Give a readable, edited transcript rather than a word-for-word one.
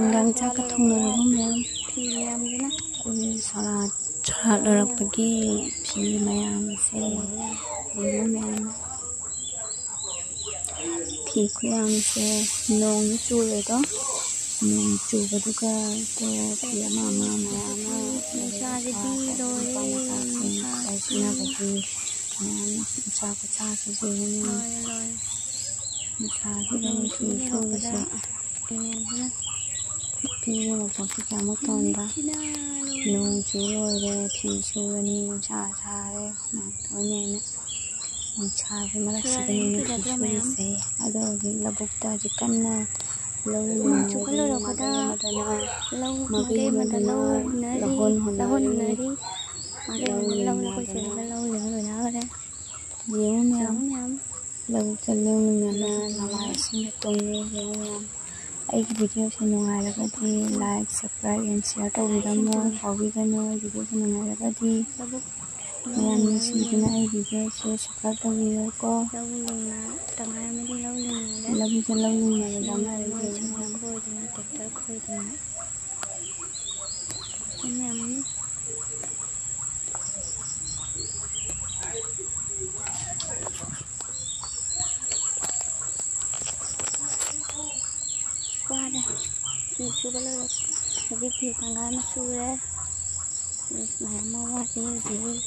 ꯅꯨꯡꯗꯥꯡ ꯆꯥꯛꯀ ꯊꯣꯡꯅꯔꯕ ꯃꯌꯥꯝ ꯐꯤ ꯃꯌꯥꯝꯁꯤꯅ ꯁꯣꯔꯥꯠ ꯂꯣꯏꯔꯛꯄꯒꯤ ꯐꯤ ꯃꯌꯥꯝꯁꯦ ꯂꯩꯕ ꯃꯌꯥꯝ ꯐꯤ ꯈꯨꯌꯥꯝꯁꯦ ꯅꯣꯡꯁꯨ ꯆꯨꯔꯦꯗꯣ ꯅꯣꯡ ꯆꯨꯕꯗꯨꯒ ꯐꯤ ꯑꯃ ꯃꯌꯥꯝ ꯑꯃ ꯅꯨꯡꯁꯥꯁꯤꯗꯤ ꯂꯣꯏꯔꯦ ꯁꯤꯖꯤꯟꯅꯕꯒꯤ ꯃꯌꯥꯝ ꯅꯨꯡꯁꯥ ꯈꯨꯁꯥꯁꯤꯁꯨ ꯅꯨꯡꯁꯥꯁꯤꯗꯅꯤ ꯐꯤ ꯁꯨꯔꯤꯁꯦ ꯐꯤ ꯃꯄꯣꯛꯁꯤ ꯀꯌꯥꯃꯨꯛ ꯇꯣꯟꯕ ꯅꯣꯡ ꯆꯨ ꯂꯣꯏꯔꯦ ꯐꯤ ꯁꯨꯔꯅꯤ ꯅꯨꯡꯁꯥ ꯁꯥꯔꯦ ꯉꯥꯛꯇꯣꯏꯅꯦꯅ ꯅꯨꯡꯁꯥꯒꯤ ꯃꯔꯛꯁꯤꯗꯅꯤꯅꯦ ꯐꯤ ꯁꯨꯔꯤꯁꯦ ꯑꯗꯣ ꯍꯧꯖꯤꯛ ꯂꯧꯕꯨꯛꯇ ꯍꯧꯖꯤꯛ ꯀꯟꯅ ꯂꯧ ꯃꯥꯏꯀꯩ ꯑꯃꯗꯅ ꯂꯧꯍꯣꯟ ꯍꯨꯟꯅꯔꯤ ꯌꯦꯡꯉꯨ ꯃꯌꯥꯝ ꯂꯧꯕꯨꯛꯇ ꯂꯦꯡꯗꯅ ꯂꯋꯥꯏ ꯏꯁꯤꯡꯗ ꯇꯨꯡꯉꯤ ꯌꯦꯡꯉꯨ ꯃꯌꯥꯝ ꯑꯩꯒꯤ ꯚꯤꯗꯤꯑꯣꯁꯦ ꯅꯨꯡꯉꯥꯏꯔꯒꯗꯤ ꯂꯥꯏꯛ ꯁꯕꯁꯀ꯭ꯔꯥꯏꯕ ꯑꯦꯟ ꯁꯤꯌꯔ ꯇꯧꯕꯤꯔꯝꯃꯣ ꯀꯥꯎꯕꯤꯒꯅꯨ ꯑꯩ ꯚꯤꯗꯤꯑꯣꯁꯦ ꯅꯨꯡꯉꯥꯏꯔꯒꯗꯤ ꯃꯌꯥꯝ ꯅꯨꯡꯁꯤꯕꯤꯗꯨꯅ ꯑꯩ ꯚꯤꯗꯤꯑꯣꯁꯦ ꯁꯕꯁꯀ꯭ꯔꯥꯏꯕ ꯇꯧꯕꯤꯌꯨꯀꯣ ꯂꯧꯕꯨꯛꯇ ꯂꯧ ꯂꯤꯡꯅꯕꯗ ꯑꯃ ꯇ꯭ꯔꯦꯛꯇꯔ ꯈꯣꯏꯗꯅ ꯃꯌꯥꯝꯅꯤ ꯋꯥꯔꯦ ꯐꯤ ꯁꯨꯕ ꯂꯣꯏꯔꯦ ꯍꯧꯖꯤꯛ ꯐꯤ ꯇꯪꯈꯥꯏ ꯑꯃ ꯁꯨꯔꯦ ꯃꯌꯥꯝ ꯑꯃ ꯋꯥꯠꯂꯤ ꯍꯧꯖꯤꯛ